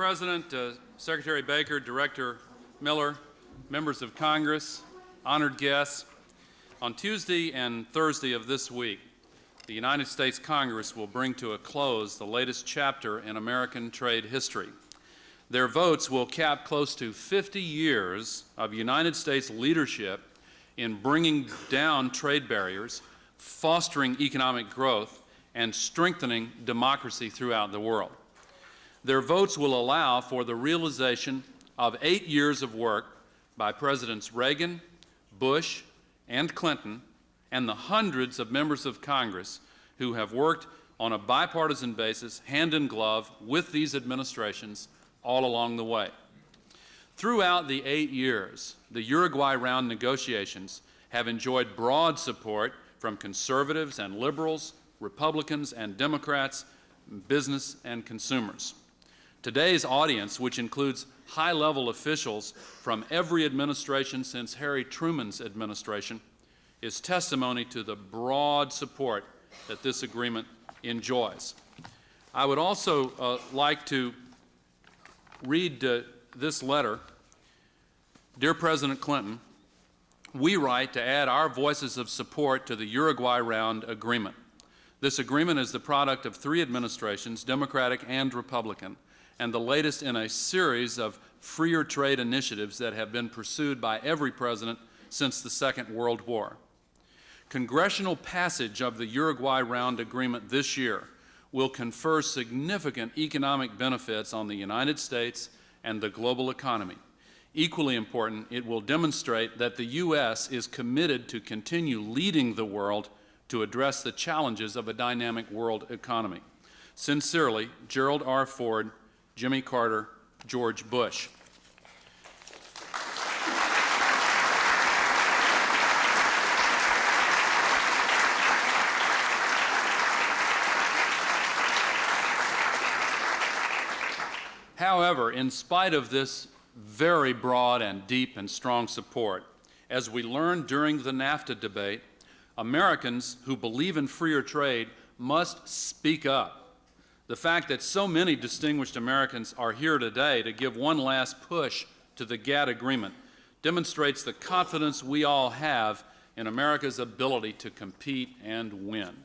President, Secretary Baker, Director Miller, members of Congress, honored guests, on Tuesday and Thursday of this week, the United States Congress will bring to a close the latest chapter in American trade history. Their votes will cap close to 50 years of United States leadership in bringing down trade barriers, fostering economic growth, and strengthening democracy throughout the world. Their votes will allow for the realization of 8 years of work by Presidents Reagan, Bush, and Clinton, and the hundreds of members of Congress who have worked on a bipartisan basis, hand in glove, with these administrations all along the way. Throughout the 8 years, the Uruguay round negotiations have enjoyed broad support from conservatives and liberals, Republicans and Democrats, business and consumers. Today's audience, which includes high-level officials from every administration since Harry Truman's administration, is testimony to the broad support that this agreement enjoys. I would also like to read this letter. Dear President Clinton, we write to add our voices of support to the Uruguay round agreement. This agreement is the product of 3 administrations, Democratic and Republican, and the latest in a series of freer trade initiatives that have been pursued by every president since the Second World War. Congressional passage of the Uruguay round agreement this year will confer significant economic benefits on the United States and the global economy. Equally important, it will demonstrate that the U.S. is committed to continue leading the world to address the challenges of a dynamic world economy. Sincerely, Gerald R. Ford, Jimmy Carter, George Bush. However, in spite of this very broad and deep and strong support, as we learned during the NAFTA debate, Americans who believe in freer trade must speak up. The fact that so many distinguished Americans are here today to give one last push to the GATT agreement demonstrates the confidence we all have in America's ability to compete and win.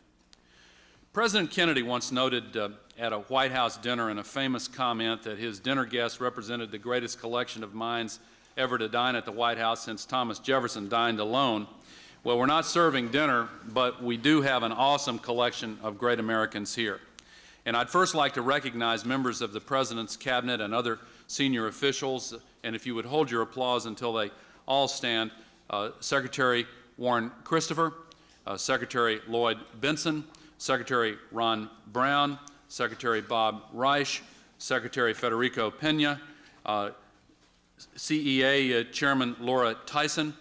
President Kennedy once noted at a White House dinner in a famous comment that his dinner guests represented the greatest collection of minds ever to dine at the White House since Thomas Jefferson dined alone. Well, we're not serving dinner, but we do have an awesome collection of great Americans here. And I'd first like to recognize members of the President's Cabinet and other senior officials, and if you would hold your applause until they all stand, Secretary Warren Christopher, Secretary Lloyd Benson, Secretary Ron Brown, Secretary Bob Reich, Secretary Federico Pena, CEA Chairman Laura Tyson,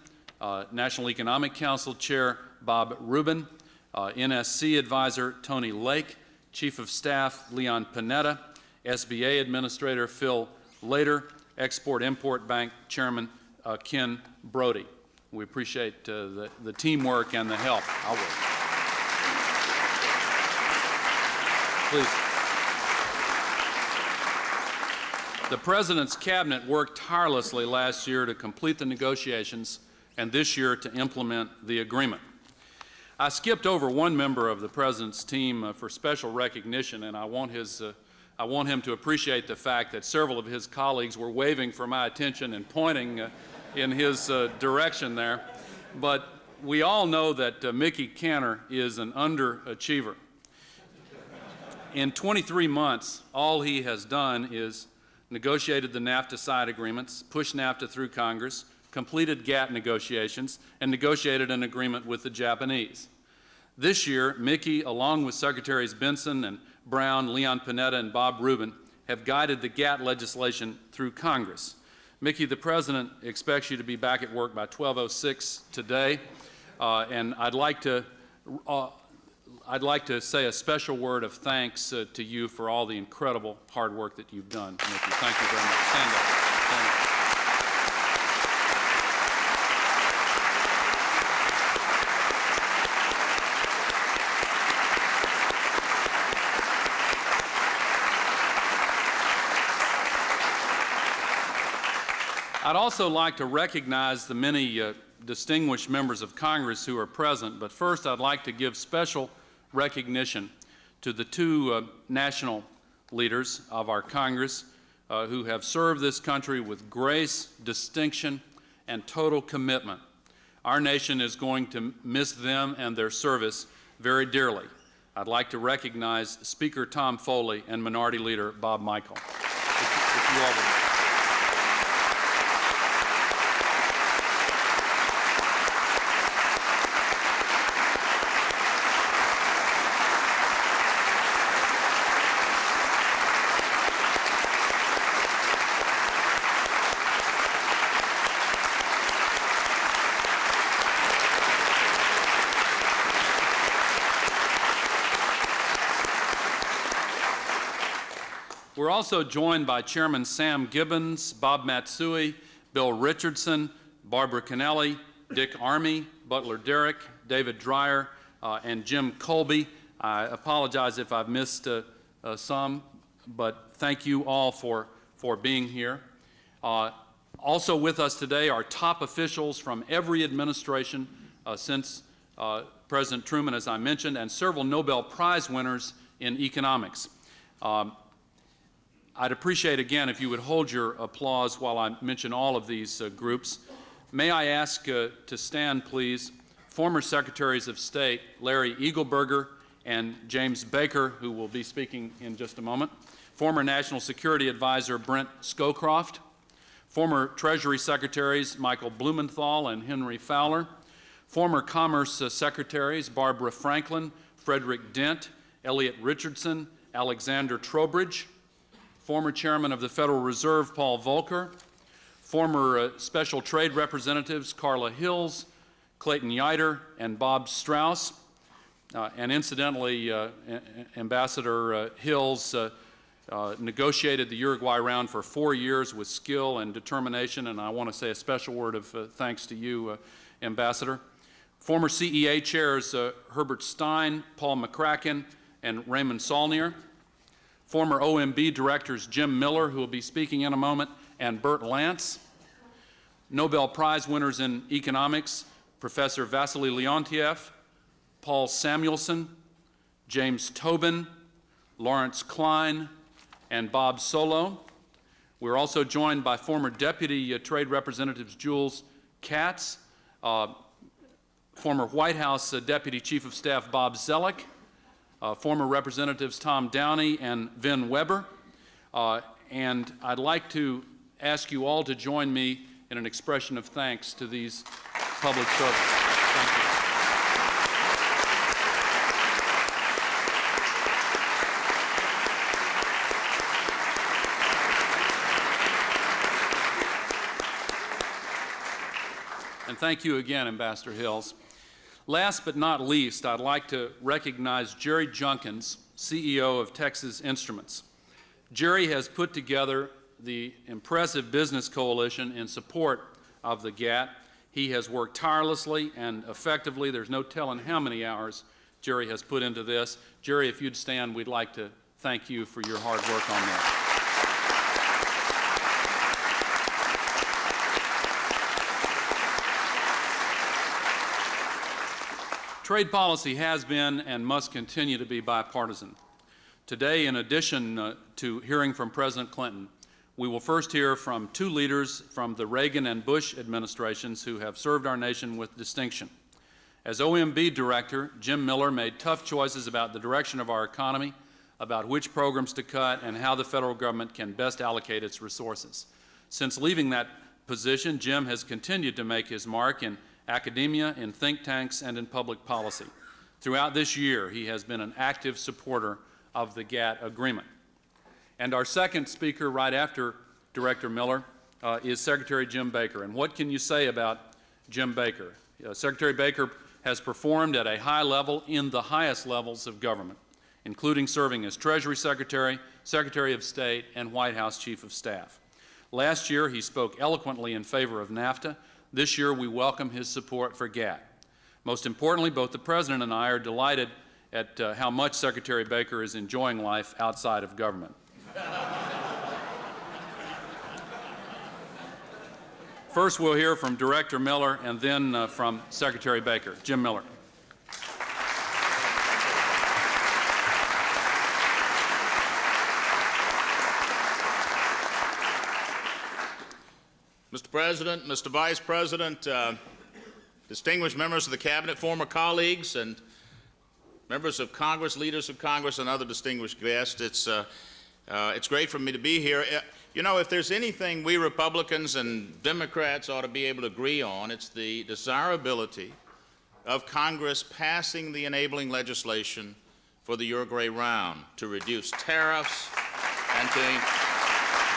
National Economic Council Chair Bob Rubin, NSC Advisor Tony Lake, Chief of Staff Leon Panetta, SBA Administrator Phil Lader, Export-Import Bank Chairman Ken Brody. We appreciate the teamwork and the help. Please. The President's Cabinet worked tirelessly last year to complete the negotiations and this year to implement the agreement. I skipped over one member of the President's team for special recognition, and I want him to appreciate the fact that several of his colleagues were waving for my attention and pointing in his direction there. But we all know that Mickey Cantor is an underachiever. In 23 months, all he has done is negotiated the NAFTA side agreements, pushed NAFTA through Congress, completed GATT negotiations, and negotiated an agreement with the Japanese. This year, Mickey, along with Secretaries Benson and Brown, Leon Panetta, and Bob Rubin, have guided the GATT legislation through Congress. Mickey, the President expects you to be back at work by 12:06 today, and I'd like to say a special word of thanks to you for all the incredible hard work that you've done, Mickey. Thank you very much. Stand up. Stand up. I'd also like to recognize the many distinguished members of Congress who are present, but first I'd like to give special recognition to the two national leaders of our Congress who have served this country with grace, distinction, and total commitment. Our nation is going to miss them and their service very dearly. I'd like to recognize Speaker Tom Foley and Minority Leader Bob Michel. If you all would. We're also joined by Chairman Sam Gibbons, Bob Matsui, Bill Richardson, Barbara Kennelly, Dick Armey, Butler Derrick, David Dreyer, and Jim Colby. I apologize if I've missed some, but thank you all for being here. Also with us today are top officials from every administration since President Truman, as I mentioned, and several Nobel Prize winners in economics. I'd appreciate, again, if you would hold your applause while I mention all of these groups. May I ask to stand, please, former Secretaries of State Larry Eagleburger and James Baker, who will be speaking in just a moment, former National Security Advisor Brent Scowcroft, former Treasury Secretaries Michael Blumenthal and Henry Fowler, former Commerce Secretaries Barbara Franklin, Frederick Dent, Elliot Richardson, Alexander Trowbridge, former Chairman of the Federal Reserve Paul Volcker, former Special Trade Representatives Carla Hills, Clayton Yiter, and Bob Strauss. And incidentally, Ambassador Hills negotiated the Uruguay round for 4 years with skill and determination, and I want to say a special word of thanks to you, Ambassador. Former CEA chairs Herbert Stein, Paul McCracken, and Raymond Saulnier. Former OMB directors Jim Miller, who will be speaking in a moment, and Bert Lance. Nobel Prize winners in economics, Professor Vasily Leontiev, Paul Samuelson, James Tobin, Lawrence Klein, and Bob Solow. We're also joined by former Deputy Trade Representatives Jules Katz, former White House Deputy Chief of Staff Bob Zellick, former Representatives Tom Downey and Vin Weber, and I'd like to ask you all to join me in an expression of thanks to these public servants. Thank you. And thank you again, Ambassador Hills. Last but not least, I'd like to recognize Jerry Junkins, CEO of Texas Instruments. Jerry has put together the impressive business coalition in support of the GATT. He has worked tirelessly and effectively. There's no telling how many hours Jerry has put into this. Jerry, if you'd stand, we'd like to thank you for your hard work on that. Trade policy has been and must continue to be bipartisan. Today, in addition to hearing from President Clinton, we will first hear from two leaders from the Reagan and Bush administrations who have served our nation with distinction. As OMB Director, Jim Miller made tough choices about the direction of our economy, about which programs to cut, and how the federal government can best allocate its resources. Since leaving that position, Jim has continued to make his mark in academia, in think tanks, and in public policy. Throughout this year, he has been an active supporter of the GATT agreement. And our second speaker right after Director Miller is Secretary Jim Baker. And what can you say about Jim Baker? Secretary Baker has performed at a high level in the highest levels of government, including serving as Treasury Secretary, Secretary of State, and White House Chief of Staff. Last year, he spoke eloquently in favor of NAFTA. This year, we welcome his support for GATT. Most importantly, both the President and I are delighted at how much Secretary Baker is enjoying life outside of government. First, we'll hear from Director Miller and then from Secretary Baker. Jim Miller. Mr. President, Mr. Vice President, distinguished members of the Cabinet, former colleagues, and members of Congress, leaders of Congress, and other distinguished guests, it's great for me to be here. You know, if there's anything we Republicans and Democrats ought to be able to agree on, it's the desirability of Congress passing the enabling legislation for the Uruguay round to reduce tariffs and to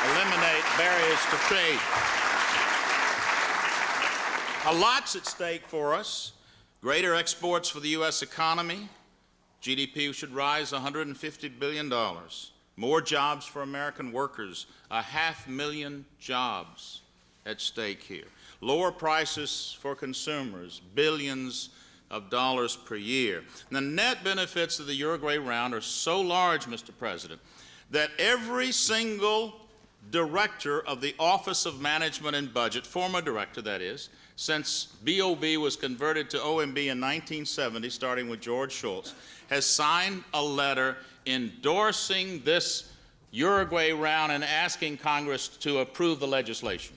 eliminate barriers to trade. A lot's at stake for us. Greater exports for the U.S. economy. GDP should rise $150 billion. More jobs for American workers. 500,000 jobs at stake here. Lower prices for consumers. Billions of dollars per year. And the net benefits of the Uruguay round are so large, Mr. President, that every single director of the Office of Management and Budget, former director that is, since BOB was converted to OMB in 1970, starting with George Shultz, has signed a letter endorsing this Uruguay round and asking Congress to approve the legislation.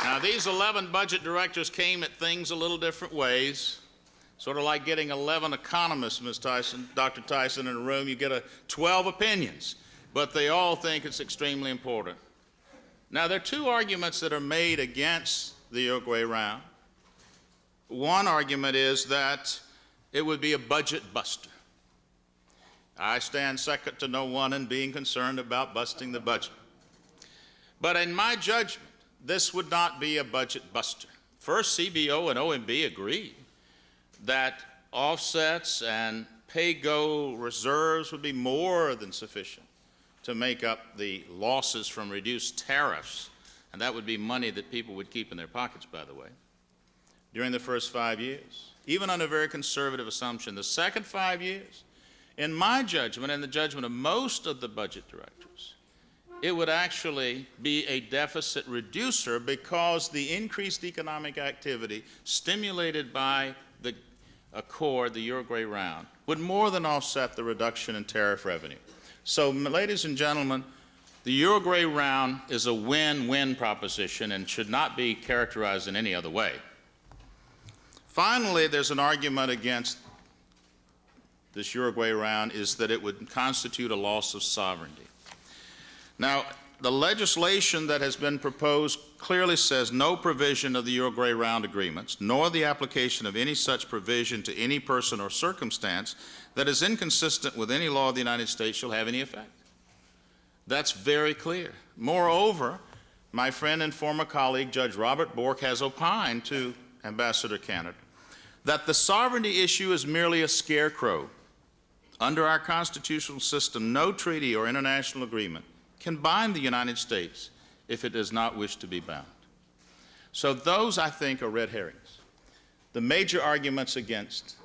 Now, these 11 budget directors came at things a little different ways. Sort of like getting 11 economists, Ms. Tyson, Dr. Tyson, in a room, you get 12 opinions, but they all think it's extremely important. Now, there are two arguments that are made against the Uruguay round. One argument is that it would be a budget buster. I stand second to no one in being concerned about busting the budget. But in my judgment, this would not be a budget buster. First, CBO and OMB agreed that offsets and pay-go reserves would be more than sufficient to make up the losses from reduced tariffs, and that would be money that people would keep in their pockets, by the way, during the first 5 years, even on a very conservative assumption. The second 5 years, in my judgment and the judgment of most of the budget directors, it would actually be a deficit reducer because the increased economic activity stimulated by the accord, the Uruguay round, would more than offset the reduction in tariff revenue. So, ladies and gentlemen, the Uruguay round is a win-win proposition and should not be characterized in any other way. Finally, there's an argument against this Uruguay round is that it would constitute a loss of sovereignty. Now, the legislation that has been proposed clearly says no provision of the Uruguay round agreements, nor the application of any such provision to any person or circumstance that is inconsistent with any law of the United States shall have any effect. That's very clear. Moreover, my friend and former colleague, Judge Robert Bork, has opined to Ambassador Canada that the sovereignty issue is merely a scarecrow. Under our constitutional system, no treaty or international agreement can bind the United States if it does not wish to be bound. So those, I think, are red herrings. The major arguments against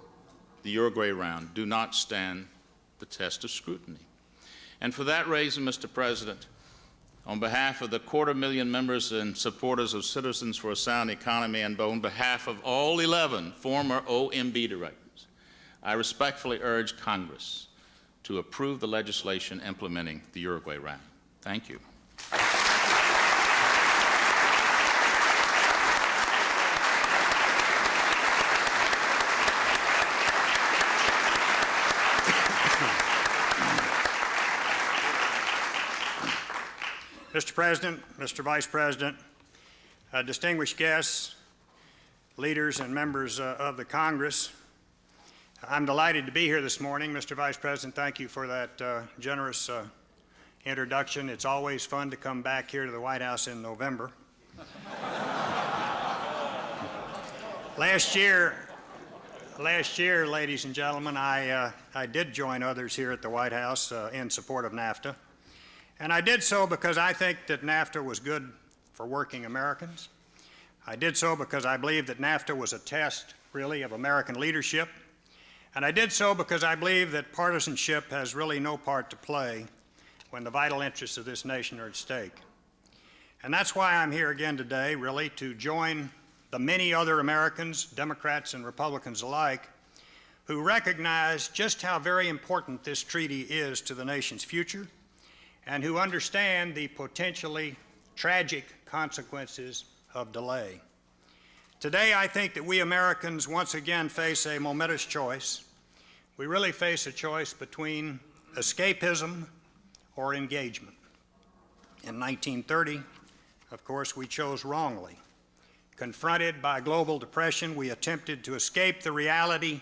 the Uruguay round do not stand the test of scrutiny. And for that reason, Mr. President, on behalf of the 250,000 members and supporters of Citizens for a Sound Economy and on behalf of all 11 former OMB directors, I respectfully urge Congress to approve the legislation implementing the Uruguay round. Thank you. Mr. President, Mr. Vice President, distinguished guests, leaders and members of the Congress, I'm delighted to be here this morning. Mr. Vice President, thank you for that generous introduction. It's always fun to come back here to the White House in November. Last year, ladies and gentlemen, I did join others here at the White House in support of NAFTA. And I did so because I think that NAFTA was good for working Americans. I did so because I believe that NAFTA was a test, really, of American leadership. And I did so because I believe that partisanship has really no part to play when the vital interests of this nation are at stake. And that's why I'm here again today, really, to join the many other Americans, Democrats and Republicans alike, who recognize just how very important this treaty is to the nation's future and who understand the potentially tragic consequences of delay. Today, I think that we Americans once again face a momentous choice. We really face a choice between escapism or engagement. In 1930, of course, we chose wrongly. Confronted by global depression, we attempted to escape the reality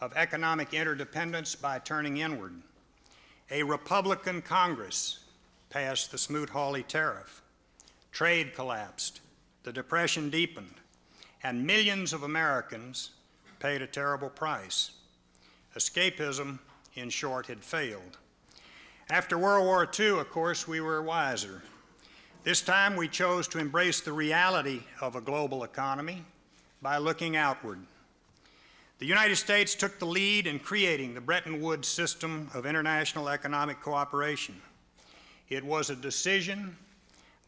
of economic interdependence by turning inward. A Republican Congress passed the Smoot-Hawley tariff. Trade collapsed. The Depression deepened. And millions of Americans paid a terrible price. Escapism, in short, had failed. After World War II, of course, we were wiser. This time we chose to embrace the reality of a global economy by looking outward. The United States took the lead in creating the Bretton Woods system of international economic cooperation. It was a decision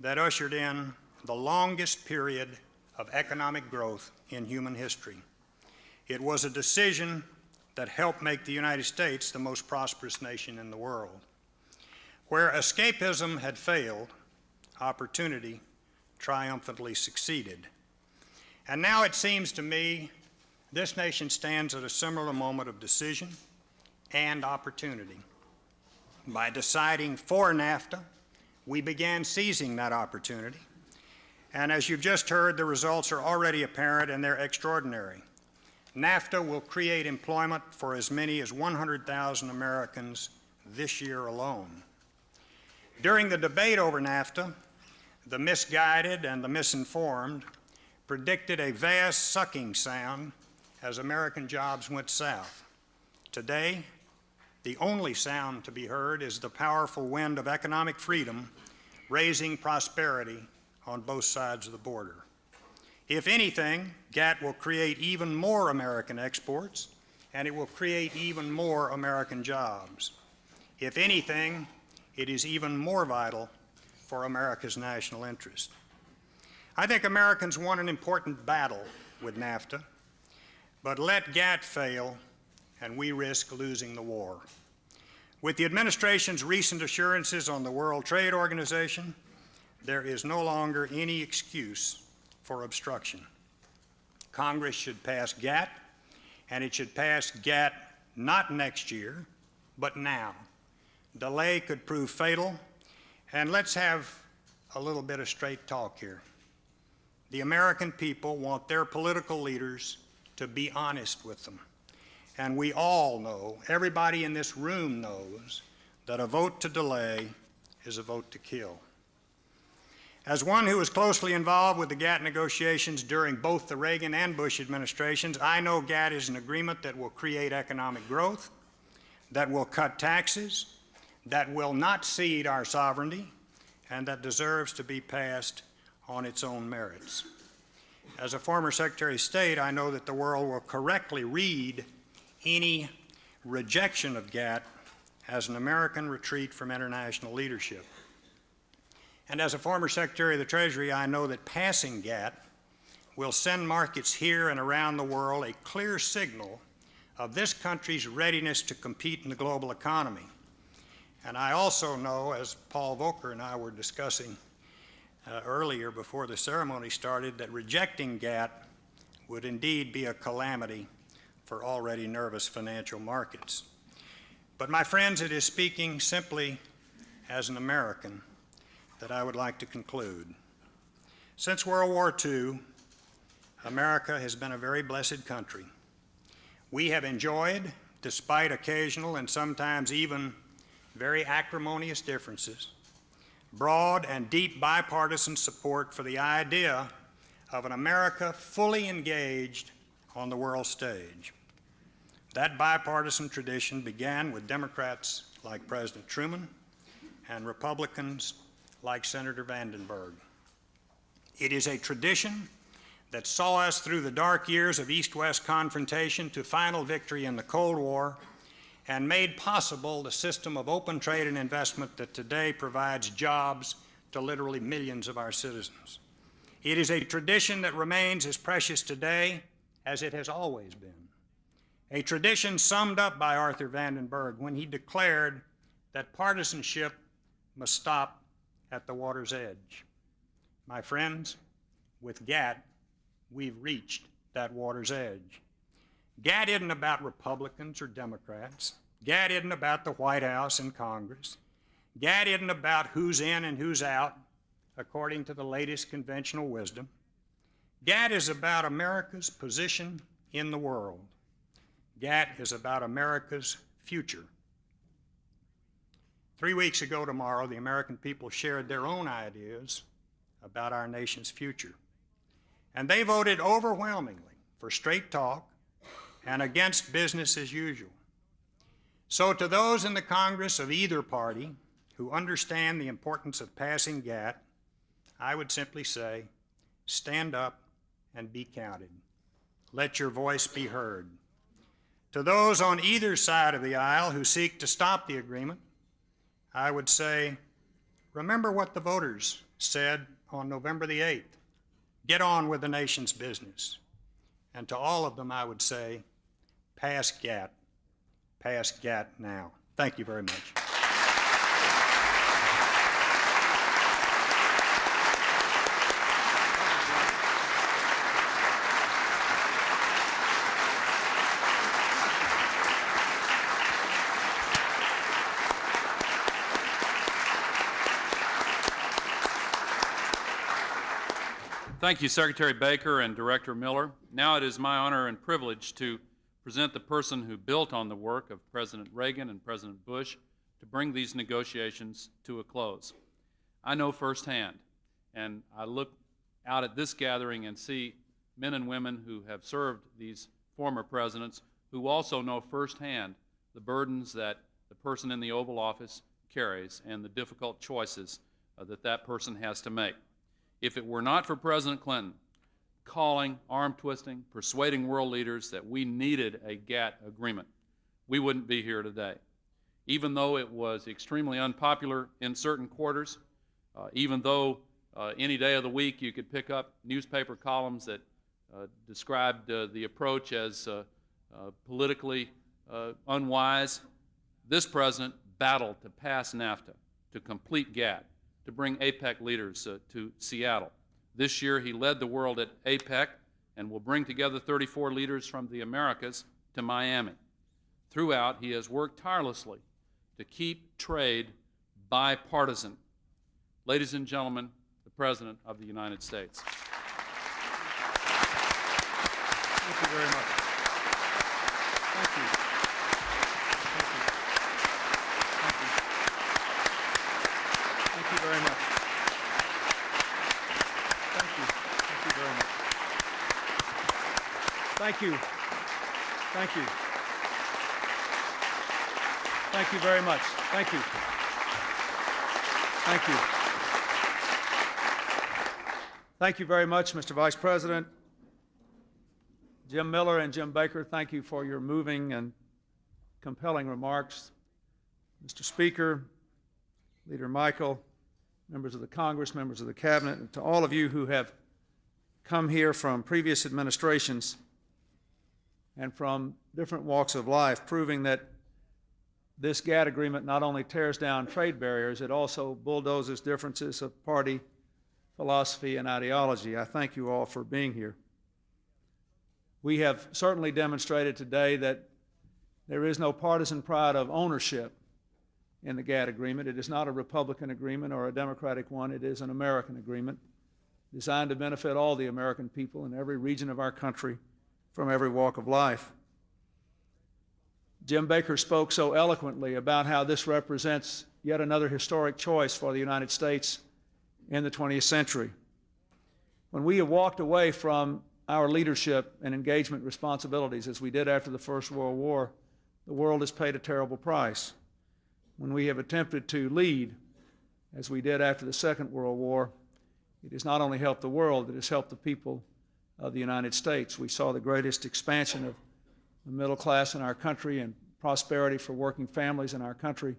that ushered in the longest period of economic growth in human history. It was a decision that helped make the United States the most prosperous nation in the world. Where escapism had failed, opportunity triumphantly succeeded. And now it seems to me this nation stands at a similar moment of decision and opportunity. By deciding for NAFTA, we began seizing that opportunity. And as you've just heard, the results are already apparent and they're extraordinary. NAFTA will create employment for as many as 100,000 Americans this year alone. During the debate over NAFTA, the misguided and the misinformed predicted a vast sucking sound as American jobs went south. Today, the only sound to be heard is the powerful wind of economic freedom, raising prosperity on both sides of the border. If anything, GATT will create even more American exports, and it will create even more American jobs. If anything, it is even more vital for America's national interest. I think Americans won an important battle with NAFTA, but let GATT fail, and we risk losing the war. With the administration's recent assurances on the World Trade Organization, there is no longer any excuse for obstruction. Congress should pass GATT, and it should pass GATT not next year, but now. Delay could prove fatal, and let's have a little bit of straight talk here. The American people want their political leaders to be honest with them. And we all know, everybody in this room knows, that a vote to delay is a vote to kill. As one who was closely involved with the GATT negotiations during both the Reagan and Bush administrations, I know GATT is an agreement that will create economic growth, that will cut taxes, that will not cede our sovereignty, and that deserves to be passed on its own merits. As a former Secretary of State, I know that the world will correctly read any rejection of GATT as an American retreat from international leadership. And as a former Secretary of the Treasury, I know that passing GATT will send markets here and around the world a clear signal of this country's readiness to compete in the global economy. And I also know, as Paul Volcker and I were discussing earlier before the ceremony started, that rejecting GATT would indeed be a calamity for already nervous financial markets. But my friends, it is speaking simply as an American that I would like to conclude. Since World War II, America has been a very blessed country. We have enjoyed, despite occasional and sometimes even very acrimonious differences, broad and deep bipartisan support for the idea of an America fully engaged on the world stage. That bipartisan tradition began with Democrats like President Truman and Republicans like Senator Vandenberg. It is a tradition that saw us through the dark years of East-West confrontation to final victory in the Cold War and made possible the system of open trade and investment that today provides jobs to literally millions of our citizens. It is a tradition that remains as precious today as it has always been. A tradition summed up by Arthur Vandenberg when he declared that partisanship must stop at the water's edge. My friends, with GATT, we've reached that water's edge. GATT isn't about Republicans or Democrats. GATT isn't about the White House and Congress. GATT isn't about who's in and who's out, according to the latest conventional wisdom. GATT is about America's position in the world. GATT is about America's future. 3 weeks ago tomorrow, the American people shared their own ideas about our nation's future. And they voted overwhelmingly for straight talk and against business as usual. So to those in the Congress of either party who understand the importance of passing GATT, I would simply say, stand up and be counted. Let your voice be heard. To those on either side of the aisle who seek to stop the agreement, I would say, remember what the voters said on November the 8th. Get on with the nation's business. And to all of them, I would say, pass GATT. Pass GATT now. Thank you very much. Thank you, Secretary Baker and Director Miller. Now it is my honor and privilege to present the person who built on the work of President Reagan and President Bush to bring these negotiations to a close. I know firsthand, and I look out at this gathering and see men and women who have served these former presidents who also know firsthand the burdens that the person in the Oval Office carries and the difficult choices that person has to make. If it were not for President Clinton calling, arm-twisting, persuading world leaders that we needed a GATT agreement, we wouldn't be here today. Even though it was extremely unpopular in certain quarters, even though any day of the week you could pick up newspaper columns that described the approach as politically unwise, this president battled to pass NAFTA, to complete GATT, to bring APEC leaders to Seattle. This year he led the world at APEC and will bring together 34 leaders from the Americas to Miami. Throughout, he has worked tirelessly to keep trade bipartisan. Ladies and gentlemen, the President of the United States. Thank you very much. Thank you. Thank you very much. Thank you. Thank you very much. Thank you. Thank you. Thank you very much. Thank you. Thank you. Thank you very much, Mr. Vice President. Jim Miller and Jim Baker, thank you for your moving and compelling remarks. Mr. Speaker, Leader Michael, members of the Congress, members of the Cabinet, and to all of you who have come here from previous administrations and from different walks of life, proving that this GATT agreement not only tears down trade barriers, it also bulldozes differences of party, philosophy, and ideology. I thank you all for being here. We have certainly demonstrated today that there is no partisan pride of ownership in the GATT agreement. It is not a Republican agreement or a Democratic one. It is an American agreement designed to benefit all the American people in every region of our country from every walk of life. Jim Baker spoke so eloquently about how this represents yet another historic choice for the United States in the 20th century. When we have walked away from our leadership and engagement responsibilities, as we did after the First World War, the world has paid a terrible price. When we have attempted to lead, as we did after the Second World War, it has not only helped the world, it has helped the people of the United States. We saw the greatest expansion of the middle class in our country and prosperity for working families in our country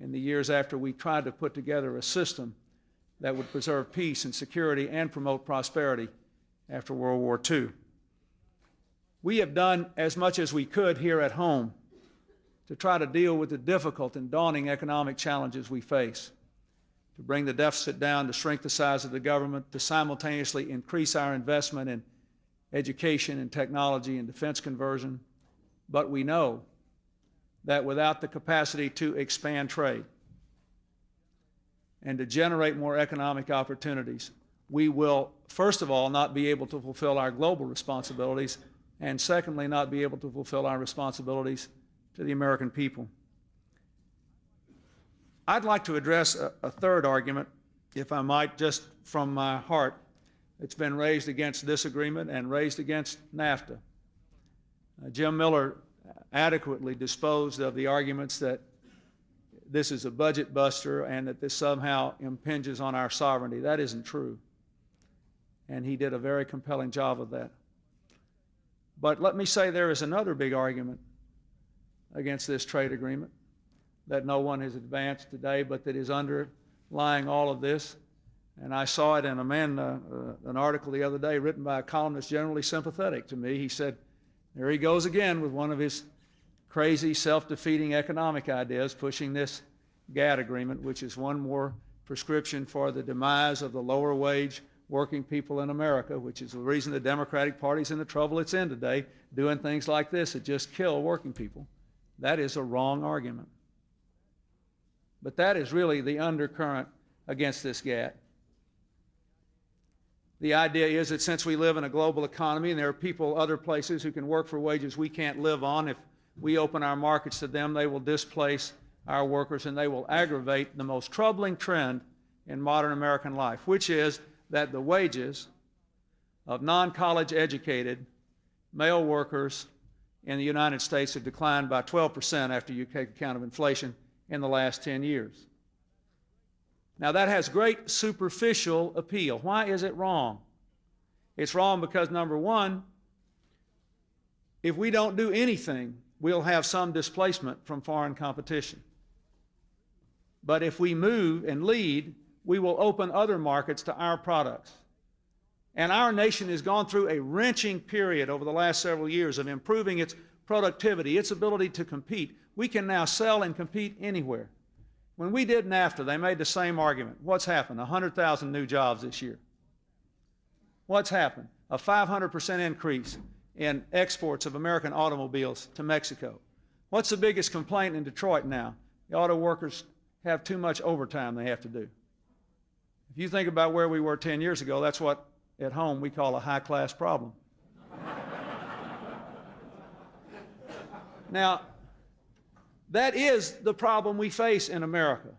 in the years after we tried to put together a system that would preserve peace and security and promote prosperity after World War II. We have done as much as we could here at home to try to deal with the difficult and daunting economic challenges we face, to bring the deficit down, to shrink the size of the government, to simultaneously increase our investment in education and technology and defense conversion. But we know that without the capacity to expand trade and to generate more economic opportunities, we will, first of all, not be able to fulfill our global responsibilities, and secondly, not be able to fulfill our responsibilities to the American people. I'd like to address a third argument, if I might, just from my heart. It's been raised against this agreement and raised against NAFTA. Jim Miller adequately disposed of the arguments that this is a budget buster and that this somehow impinges on our sovereignty. That isn't true. And he did a very compelling job of that. But let me say there is another big argument against this trade agreement that no one has advanced today, but that is underlying all of this. And I saw it in an article the other day written by a columnist generally sympathetic to me. He said, there he goes again with one of his crazy, self-defeating economic ideas, pushing this GATT agreement, which is one more prescription for the demise of the lower wage working people in America, which is the reason the Democratic Party's in the trouble it's in today, doing things like this that just kill working people. That is a wrong argument. But that is really the undercurrent against this GATT. The idea is that since we live in a global economy and there are people other places who can work for wages we can't live on, if we open our markets to them, they will displace our workers and they will aggravate the most troubling trend in modern American life, which is that the wages of non-college educated male workers in the United States have declined by 12% after you take account of inflation in the last 10 years. Now that has great superficial appeal. Why is it wrong? It's wrong because, number one, if we don't do anything, we'll have some displacement from foreign competition. But if we move and lead, we will open other markets to our products. And our nation has gone through a wrenching period over the last several years of improving its productivity, its ability to compete. We can now sell and compete anywhere. When we did NAFTA, they made the same argument. What's happened? 100,000 new jobs this year. What's happened? A 500% increase in exports of American automobiles to Mexico. What's the biggest complaint in Detroit now? The auto workers have too much overtime they have to do. If you think about where we were 10 years ago, that's what at home we call a high-class problem. Now, that is the problem we face in America.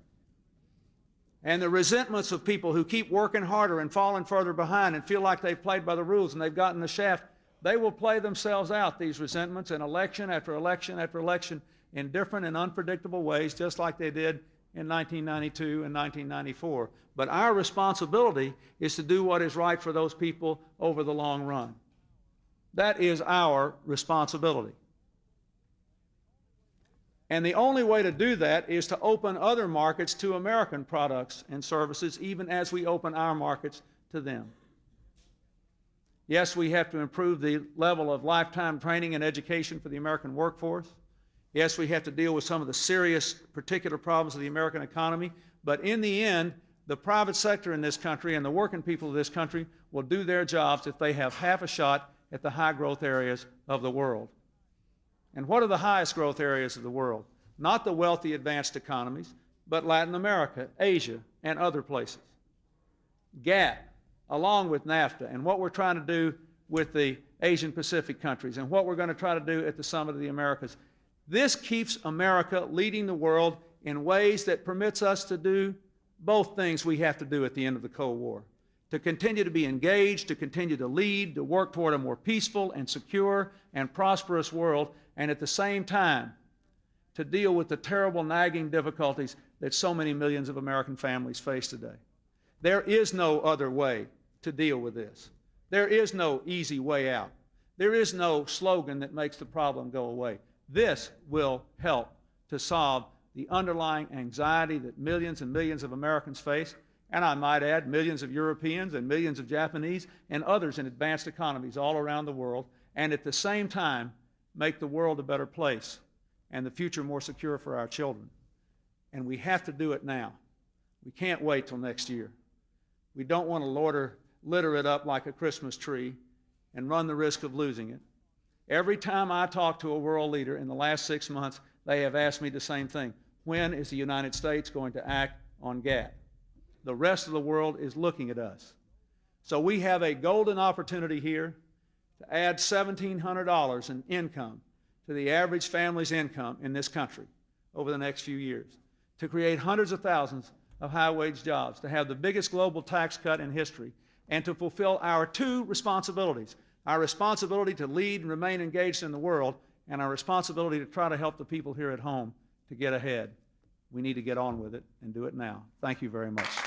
And the resentments of people who keep working harder and falling further behind and feel like they've played by the rules and they've gotten the shaft, they will play themselves out, these resentments, in election after election after election in different and unpredictable ways, just like they did in 1992 and 1994. But our responsibility is to do what is right for those people over the long run. That is our responsibility. And the only way to do that is to open other markets to American products and services, even as we open our markets to them. Yes, we have to improve the level of lifetime training and education for the American workforce. Yes, we have to deal with some of the serious particular problems of the American economy. But in the end, the private sector in this country and the working people of this country will do their jobs if they have half a shot at the high growth areas of the world. And what are the highest growth areas of the world? Not the wealthy advanced economies, but Latin America, Asia, and other places. GATT, along with NAFTA, and what we're trying to do with the Asian Pacific countries, and what we're going to try to do at the Summit of the Americas, this keeps America leading the world in ways that permits us to do both things we have to do at the end of the Cold War. To continue to be engaged, to continue to lead, to work toward a more peaceful and secure and prosperous world, and at the same time, to deal with the terrible nagging difficulties that so many millions of American families face today. There is no other way to deal with this. There is no easy way out. There is no slogan that makes the problem go away. This will help to solve the underlying anxiety that millions and millions of Americans face, and I might add millions of Europeans and millions of Japanese and others in advanced economies all around the world, and at the same time make the world a better place and the future more secure for our children. And we have to do it now. We can't wait till next year. We don't want to litter it up like a Christmas tree and run the risk of losing it. Every time I talk to a world leader in the last 6 months, they have asked me the same thing. When is the United States going to act on GATT? The rest of the world is looking at us. So we have a golden opportunity here to add $1,700 in income to the average family's income in this country over the next few years, to create hundreds of thousands of high-wage jobs, to have the biggest global tax cut in history, and to fulfill our two responsibilities: our responsibility to lead and remain engaged in the world, and our responsibility to try to help the people here at home to get ahead. We need to get on with it and do it now. Thank you very much.